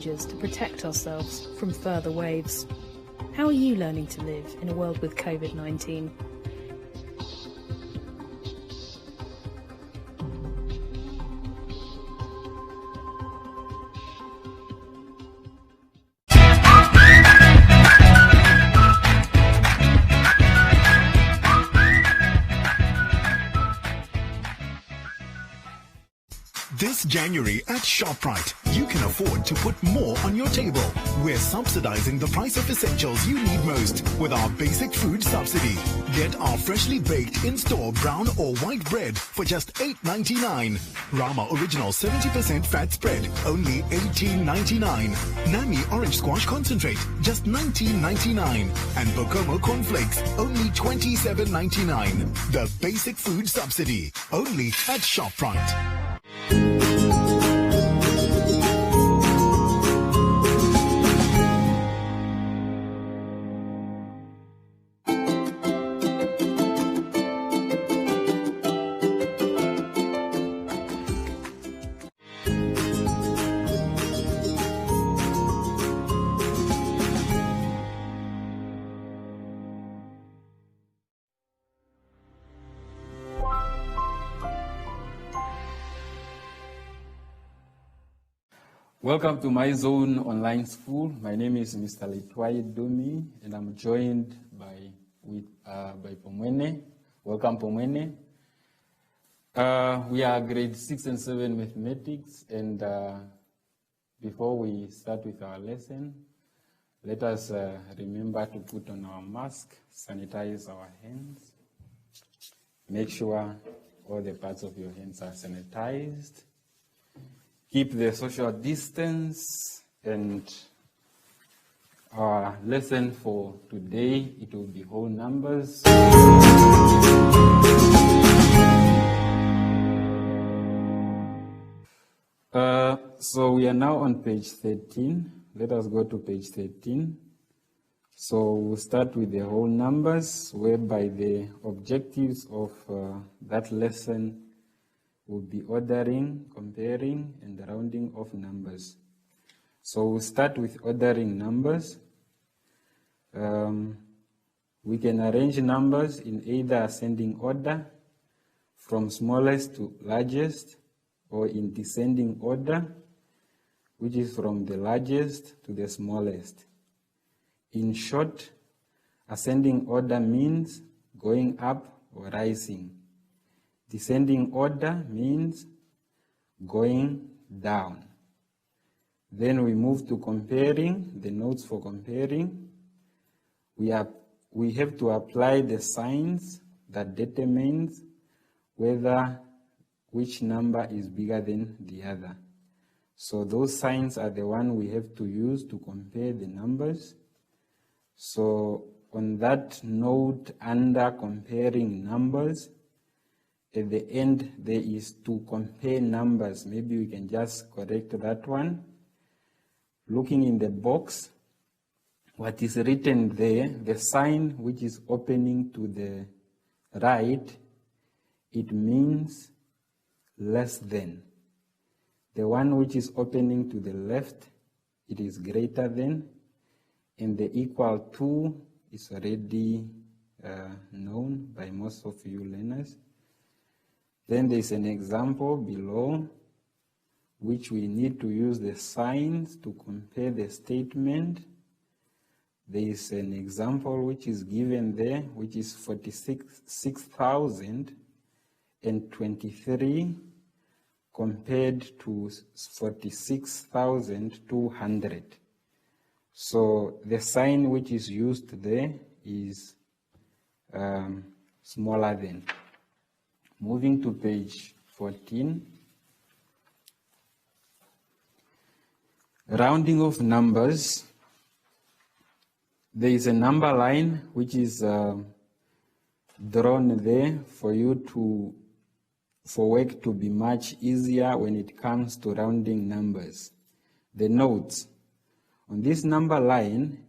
to protect ourselves from further waves. How are you learning to live in a world with COVID-19? This January at ShopRite, you can afford to put more on your table. We're subsidizing the price of essentials you need most with our basic food subsidy. Get our freshly baked in-store brown or white bread for just $8.99. Rama Original 70% fat spread, only $18.99. Nami Orange Squash Concentrate, just $19.99. And Bokomo Cornflakes, only $27.99. The basic food subsidy, only at ShopRite. Welcome to My Zone Online School. My name is Mr. Litwai Domi, and I'm joined by Pomwene. Welcome, Pomwene. We are grade 6 and 7 mathematics, and before we start with our lesson, let us remember to put on our mask, sanitize our hands, make sure all the parts of your hands are sanitized. Keep the social distance, and our lesson for today, it will be whole numbers. So we are now on page 13. Let us go to page 13. So we'll start with the whole numbers, whereby the objectives of that lesson will be ordering, comparing, and rounding of numbers. So we'll start with ordering numbers. We can arrange numbers in either ascending order from smallest to largest, or in descending order, which is from the largest to the smallest. In short, ascending order means going up or rising. Descending order means going down. Then we move to comparing, the notes for comparing. We have to apply the signs that determines which number is bigger than the other. So those signs are the one we have to use to compare the numbers. So on that note, under comparing numbers, at the end, there is to compare numbers. Maybe we can just correct that one. Looking in the box, what is written there, the sign which is opening to the right, it means less than. The one which is opening to the left, it is greater than. And the equal to is already known by most of you learners. Then there is an example below, which we need to use the signs to compare the statement. There is an example which is given there, which is 46,023 compared to 46,200. So the sign which is used there is smaller than. Moving to page 14. Rounding of numbers. There is a number line which is drawn there for work to be much easier when it comes to rounding numbers. The notes. On this number line,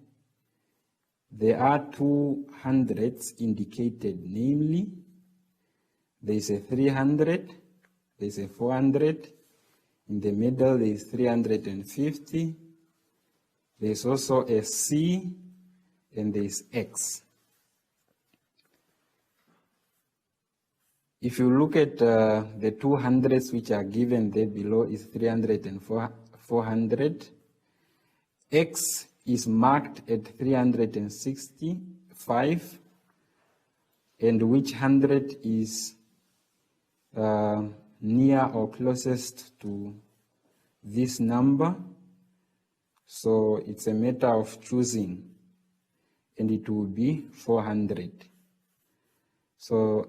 there are 2 hundreds indicated, namely, there is a 300, there is a 400, in the middle there is 350, There's also a C, and there's X. If you look at the 200s which are given there below is 300 and 400. X is marked at 365, and which 100 is near or closest to this number. So it's a matter of choosing, and it will be 400. So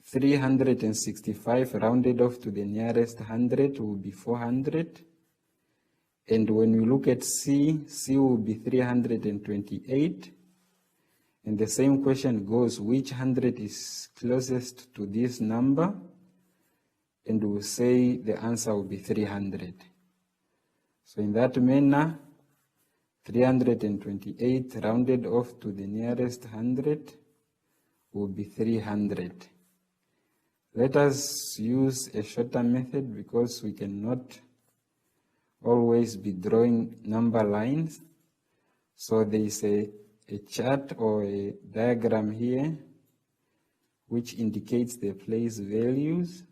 365 rounded off to the nearest 100 will be 400. And when we look at C, C will be 328. And the same question goes, which 100 is closest to this number? And we'll say the answer will be 300. So in that manner, 328 rounded off to the nearest 100 will be 300. Let us use a shorter method because we cannot always be drawing number lines. So there is a chart or a diagram here which indicates the place values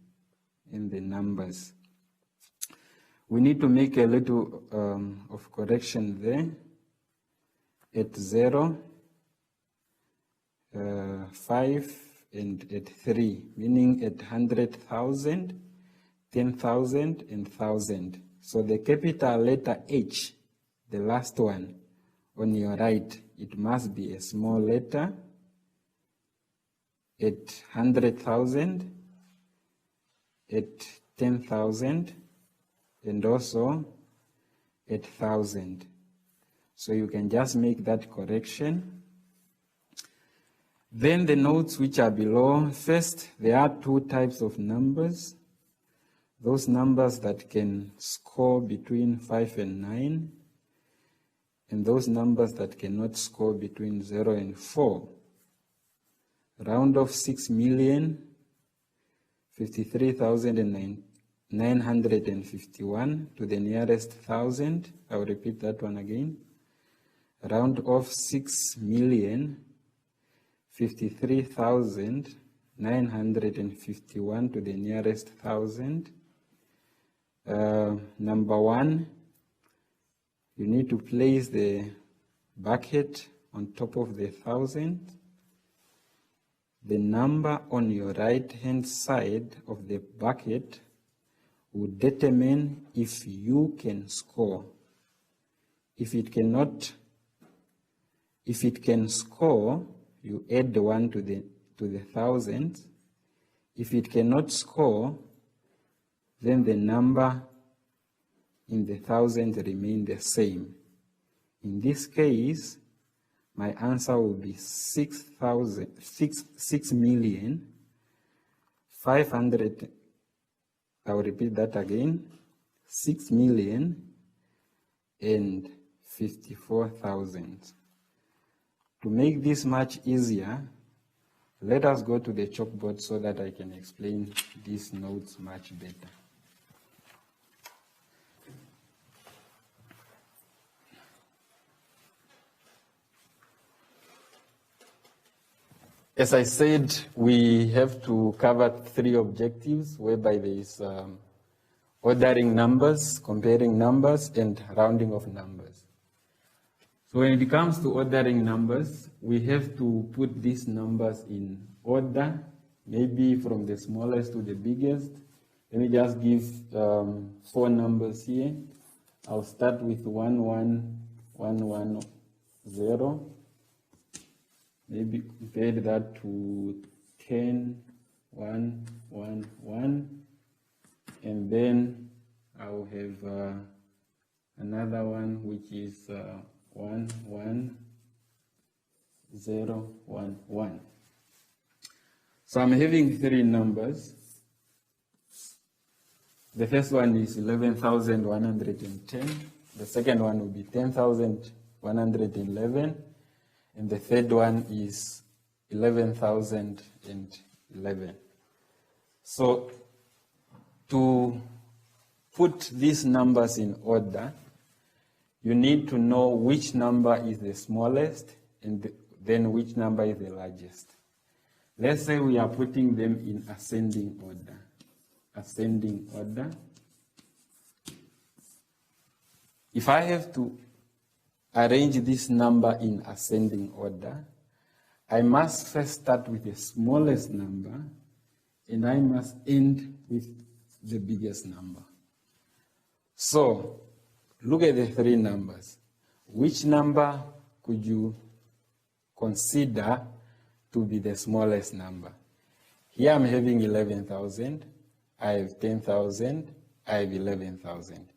and the numbers. We need to make a little of correction there. At 0, 5, and at 3, meaning at 100,000, 10,000, and 1,000. So the capital letter H, the last one on your right, it must be a small letter. At 100,000, at 10,000, and also at 1,000. So you can just make that correction. Then the notes which are below. First, there are two types of numbers. Those numbers that can score between 5 and 9, and those numbers that cannot score between 0 and 4. Round off 6,053,951 to the nearest 1,000. I will repeat that one again. Round off 6,053,951 to the nearest 1,000. Number 1, you need to place the bucket on top of the 1,000. The number on your right-hand side of the bucket will determine if you can score. If it can score, you add the 1 to the 1,000. If it cannot score, then the number in the 1,000 remain the same. In this case, my answer will be 6,500,000. I will repeat that again. 6,054,000. To make this much easier, let us go to the chalkboard so that I can explain these notes much better. As I said, we have to cover 3 objectives, whereby there is ordering numbers, comparing numbers, and rounding of numbers. So when it comes to ordering numbers, we have to put these numbers in order, maybe from the smallest to the biggest. Let me just give 4 numbers here. I'll start with 11110. Maybe compare that to 10,111, and then I'll have another one which is 11011. So I'm having 3 numbers. The first one is 11,110. The second one will be 10,111. And the third one is 11,011. So to put these numbers in order, you need to know which number is the smallest and then which number is the largest. Let's say we are putting them in ascending order. Ascending order. If I have to arrange this number in ascending order, I must first start with the smallest number and I must end with the biggest number. So, look at the three numbers. Which number could you consider to be the smallest number? Here I'm having 11,000, I have 10,000, I have 11,000.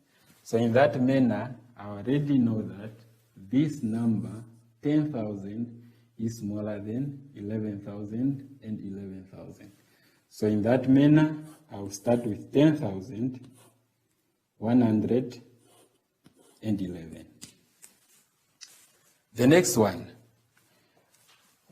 So in that manner, I already know that this number, 10,000, is smaller than 11,000 and 11,000. So in that manner, I will start with 10,111. The next one,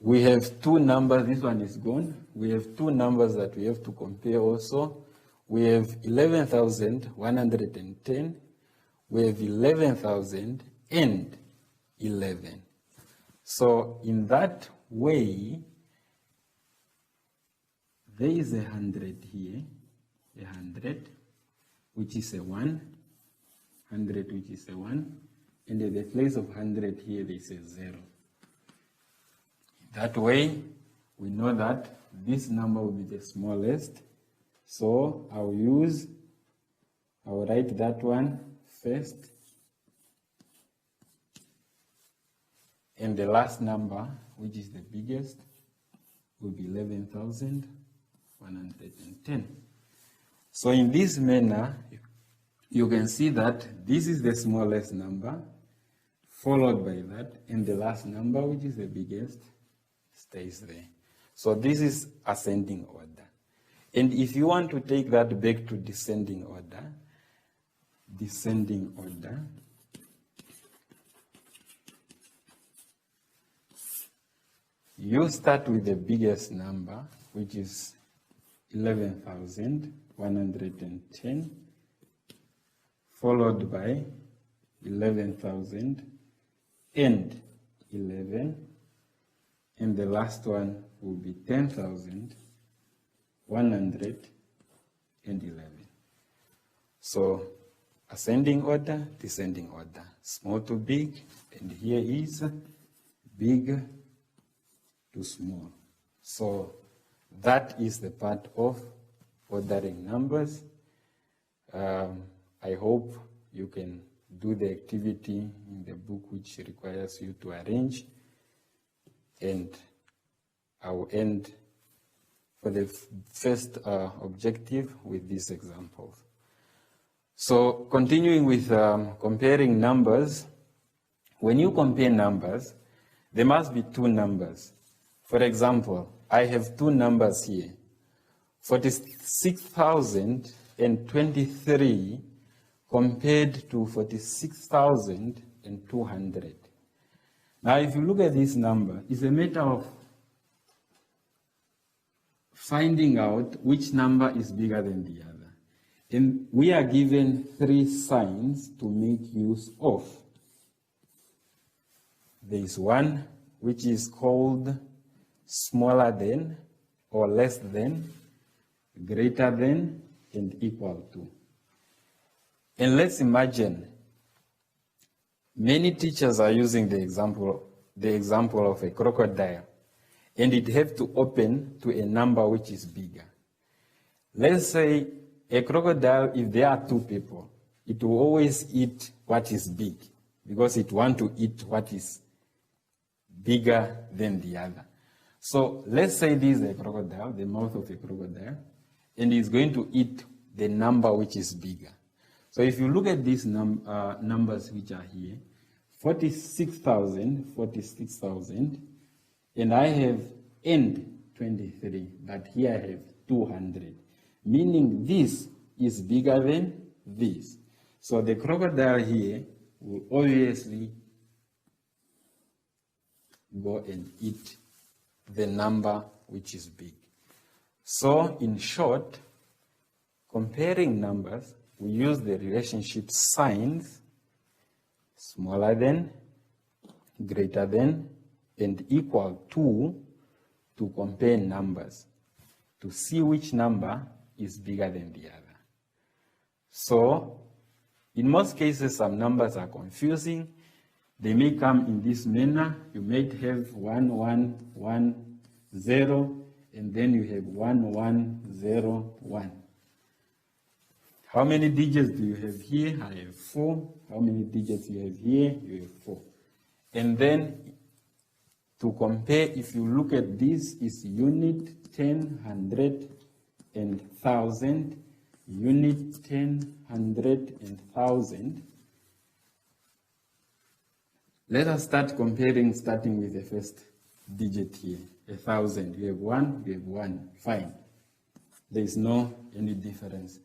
we have two numbers. This one is gone. We have two numbers that we have to compare also. We have 11,110. We have 11,011. So in that way, there is 100 here, 100, which is a 1, 100, which is a 1, and at the place of 100 here, there is a 0. That way, we know that this number will be the smallest. So I'll write that one first. And the last number, which is the biggest, will be 11,110. So in this manner, you can see that this is the smallest number, followed by that, and the last number, which is the biggest, stays there. So this is ascending order. And if you want to take that back to descending order, you start with the biggest number, which is 11,110, followed by 11,011, and the last one will be 10,111. So ascending order, descending order, small to big, and here is big to small. So that is the part of ordering numbers. I hope you can do the activity in the book which requires you to arrange, and I will end for the first objective with these examples. So continuing with comparing numbers, when you compare numbers, there must be two numbers. For example, I have two numbers here, 46,023 compared to 46,200. Now, if you look at this number, it's a matter of finding out which number is bigger than the other. And we are given three signs to make use of. There is one which is called smaller than or less than, greater than, and equal to. And let's imagine many teachers are using the example of a crocodile, and it has to open to a number which is bigger. Let's say a crocodile, if there are two people, it will always eat what is big because it wants to eat what is bigger than the other. So let's say this is a crocodile, the mouth of a crocodile, and it's going to eat the number which is bigger. So if you look at these numbers which are here, 46,000, 46,000, and I have end 23, but here I have 200, meaning this is bigger than this. So the crocodile here will obviously go and eat the number which is big. So in short, comparing numbers, we use the relationship signs smaller than, greater than, and equal to compare numbers, to see which number is bigger than the other. So, in most cases, some numbers are confusing. They may come in this manner. You might have 1, 1, 1, 0, and then you have 1, 1, 0, 1. How many digits do you have here? I have 4. How many digits you have here? You have 4. And then, to compare, if you look at this, is unit, 10, 100, and 1,000. Unit, 10, 100, and 1,000. Let us start comparing, starting with the first digit here, 1,000. We have 1, we have 1. Fine. There is no any difference.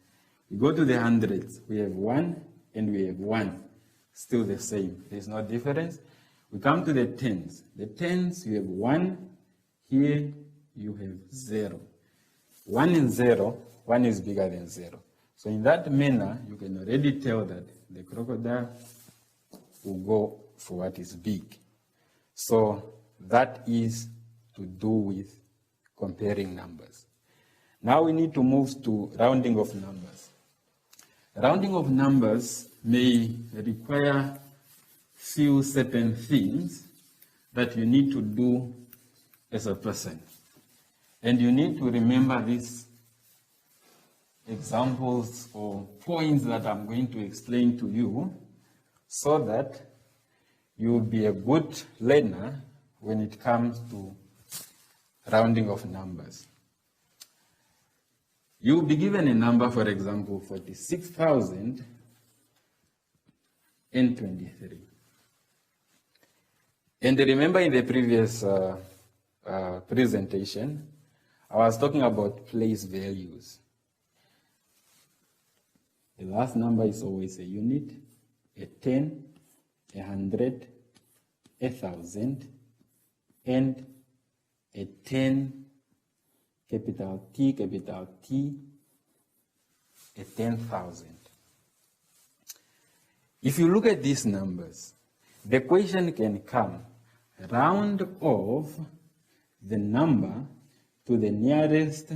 We go to the hundreds. We have 1 and we have 1. Still the same. There is no difference. We come to the tens. The tens, you have 1. Here you have 0. 1 and 0, 1 is bigger than 0. So in that manner, you can already tell that the crocodile will go for what is big. So that is to do with comparing numbers. Now we need to move to rounding of numbers. Rounding of numbers may require few certain things that you need to do as a person. And you need to remember these examples or points that I'm going to explain to you so that you will be a good learner when it comes to rounding of numbers. You will be given a number, for example, 46,023. And remember in the previous presentation, I was talking about place values. The last number is always a unit, a 10, 100, 1,000, and a 10, capital T, a 10,000. If you look at these numbers, the question can come, round off the number to the nearest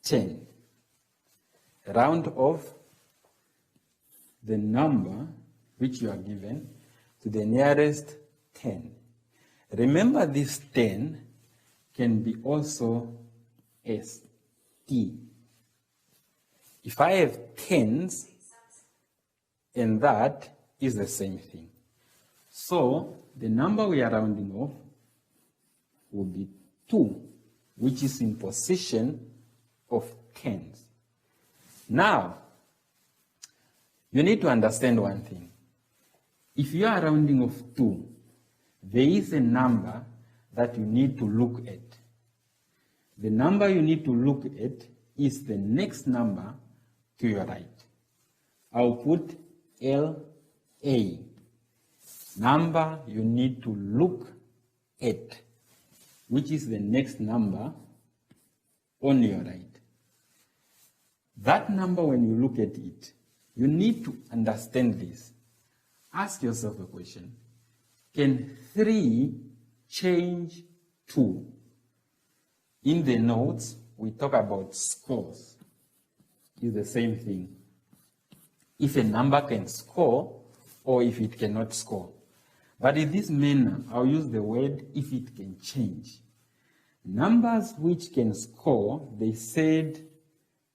10. Round off the number which you are given to the nearest 10. Remember, this 10 can be also ST. If I have tens, and that is the same thing. So the number we are rounding off will be 2, which is in position of tens. Now, you need to understand one thing. If you are rounding off 2, there is a number that you need to look at. The number you need to look at is the next number to your right. I'll put LA. Number you need to look at, which is the next number on your right. That number, when you look at it, you need to understand this. Ask yourself a question. Can 3 change 2? In the notes, we talk about scores. It's the same thing. If a number can score or if it cannot score. But in this manner, I'll use the word if it can change. Numbers which can score, they said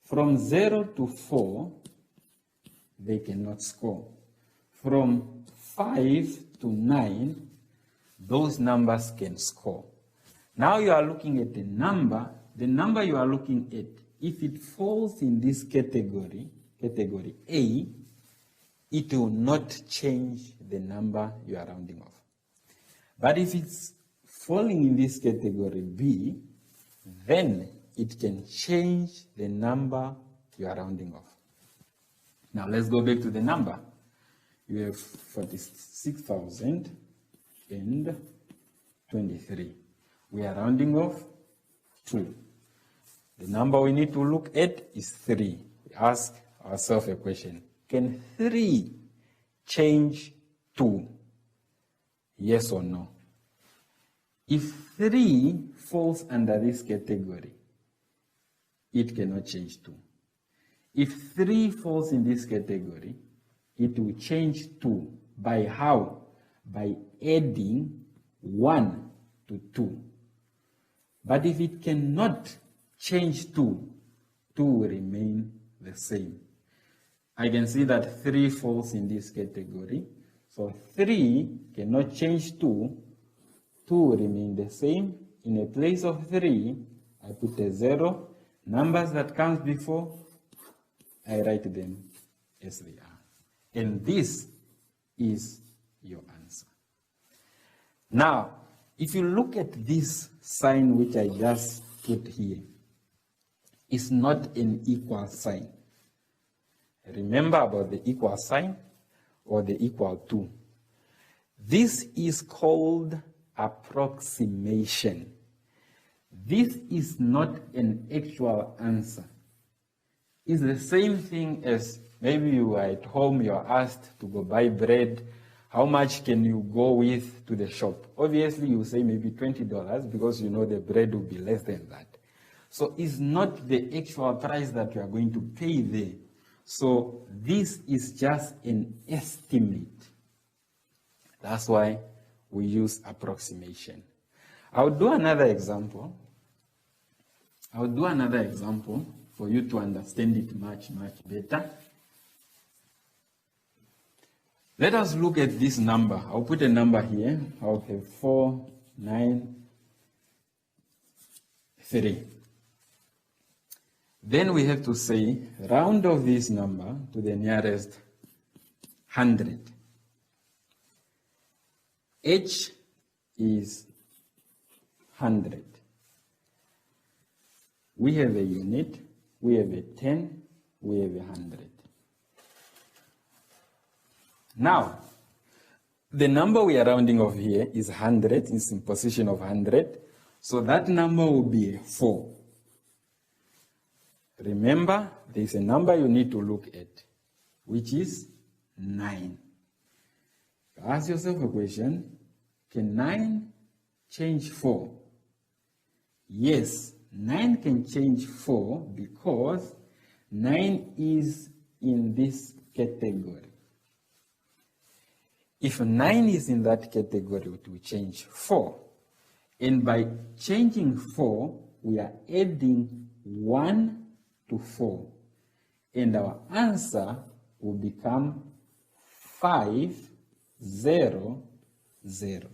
from 0 to 4, they cannot score. From 5 to 9, those numbers can score. Now you are looking at the number you are looking at, if it falls in this category A, it will not change the number you are rounding off. But if it's falling in this category B, then it can change the number you are rounding off. Now let's go back to the number. You have 46,023. We are rounding off 2. The number we need to look at is 3. We ask ourselves a question. Can 3 change 2? Yes or no? If 3 falls under this category, it cannot change 2. If 3 falls in this category, it will change 2. By how? By adding 1 to 2. But if it cannot change 2, 2 will remain the same. I can see that 3 falls in this category. So 3 cannot change 2. 2 will remain the same. In a place of 3, I put a 0. Numbers that comes before, I write them as they are. And this is your answer. Now, if you look at this sign which I just put here, it's not an equal sign. Remember about the equal sign or the equal to. This is called approximation. This is not an actual answer. It's the same thing as maybe you are at home, you are asked to go buy bread. How much can you go with to the shop? Obviously, you say maybe $20 because you know the bread will be less than that. So it's not the actual price that you are going to pay there. So this is just an estimate. That's why we use approximation. I'll do another example. For you to understand it much, much better. Let us look at this number. I'll put a number here. I'll have 493. Then we have to say, round off this number to the nearest 100. H is 100. We have a unit, we have a 10, we have 100. Now, the number we are rounding off here is 100, it's in position of 100, so that number will be 4. Remember, there is a number you need to look at, which is 9. Ask yourself a question, can 9 change 4? Yes, 9 can change 4 because 9 is in this category. If 9 is in that category, it will change 4. And by changing 4, we are adding 1 to 4. And our answer will become 500.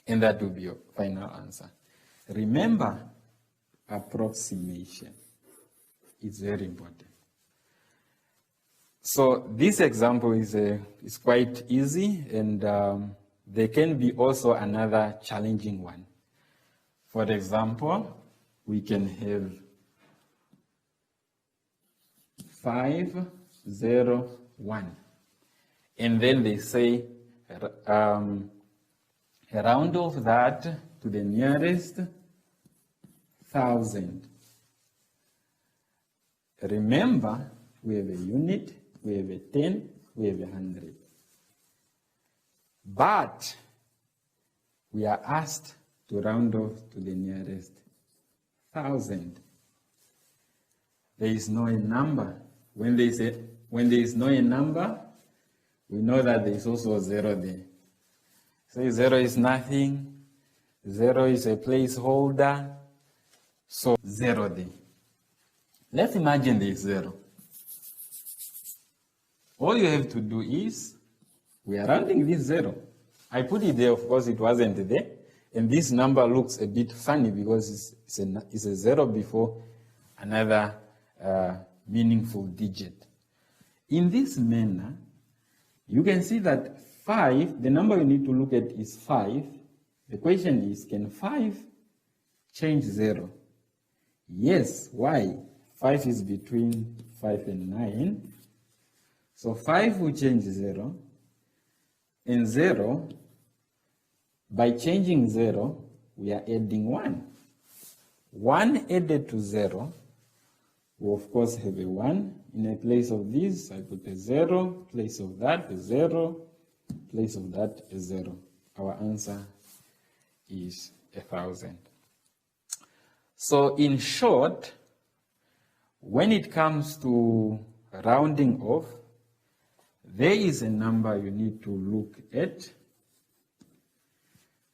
And that will be your final answer. Remember, approximation is very important. So this example is quite easy, and there can be also another challenging one. For example, we can have 501. And then they say, round off that to the nearest 1,000. Remember, we have a unit, we have a 10, we have 100. But we are asked to round off to the nearest 1,000. There is no a number. When there is no a number, we know that there is also a 0 there. So 0 is nothing. 0 is a placeholder. So 0 there. Let's imagine there is 0. All you have to do is, we are rounding this 0. I put it there, of course it wasn't there. And this number looks a bit funny because it's a 0 before another meaningful digit. In this manner, you can see that 5, the number you need to look at is 5. The question is, can 5 change 0? Yes. Why? 5 is between 5 and 9. So 5 will change 0. And 0, by changing 0, we are adding 1. 1 added to 0 we of course have a 1. In a place of this, I put a 0, place of that, a 0, place of that, a 0. Our answer is 1,000. So in short, when it comes to rounding off, there is a number you need to look at.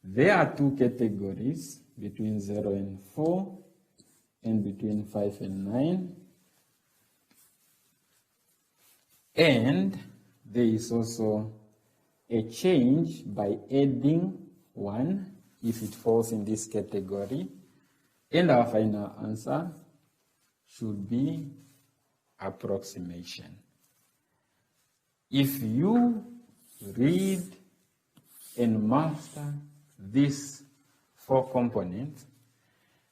There are 2 categories, between 0 and 4, and between 5 and 9. And there is also a change by adding 1 if it falls in this category. And our final answer should be approximation. If you read and master these 4 components,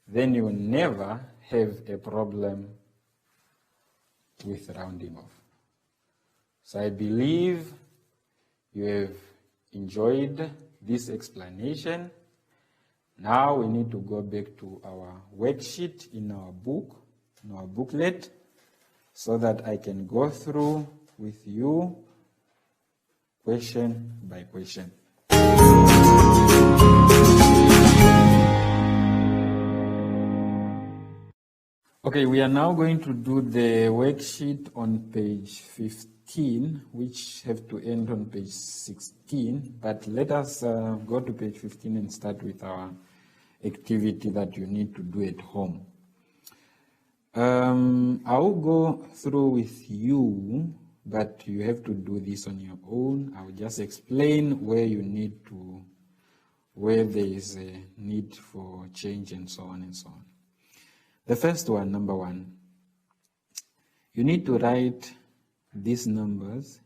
then you will never have a problem with rounding off. So I believe you have enjoyed this explanation. Now we need to go back to our worksheet in our book, in our booklet, so that I can go through with you question by question. Okay, we are now going to do the worksheet on page 15, which have to end on page 16. But let us go to page 15 and start with our activity that you need to do at home. I will go through with you, but you have to do this on your own. I will just explain where you need to, where there is a need for change and so on and so on. The first one, number 1, you need to write these numbers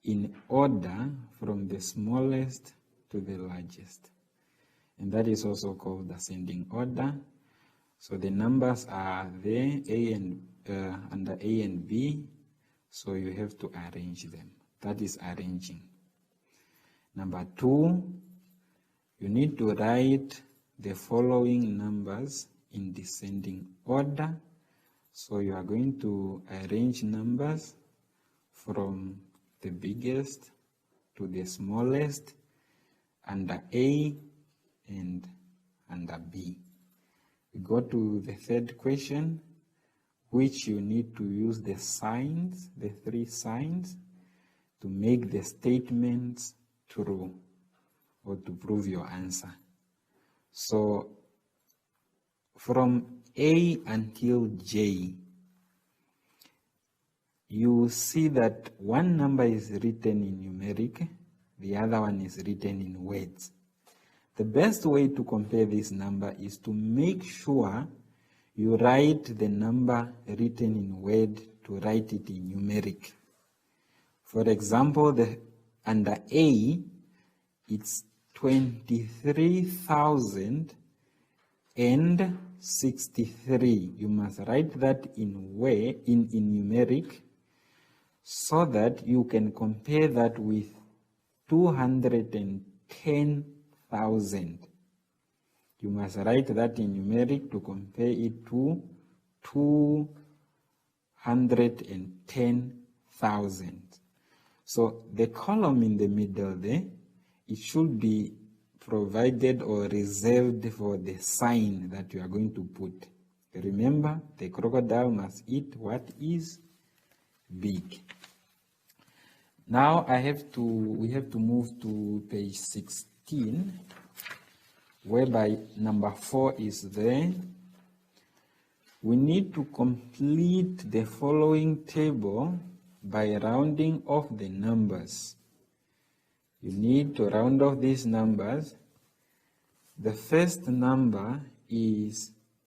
in order from the smallest to the largest. And that is also called ascending order. So the numbers are there, under A and B, so you have to arrange them. That is arranging. Number 2, you need to write the following numbers in descending order. So you are going to arrange numbers from the biggest to the smallest under A and under B. We go to the third question, which you need to use the signs, the 3 signs, to make the statements true or to prove your answer. So from A until J, you see that one number is written in numeric, the other one is written in words. The best way to compare this number is to make sure you write the number written in word to write it in numeric. For example, under A, it's 23,063. You must write that in numeric so that you can compare that with 210,000. You must write that in numeric to compare it to 210,000. So the column in the middle there, it should be provided or reserved for the sign that you are going to put. Remember, the crocodile must eat what is big. Now we have to move to page 16, whereby number 4 is there. We need to complete the following table by rounding off the numbers. You need to round off these numbers. The first number is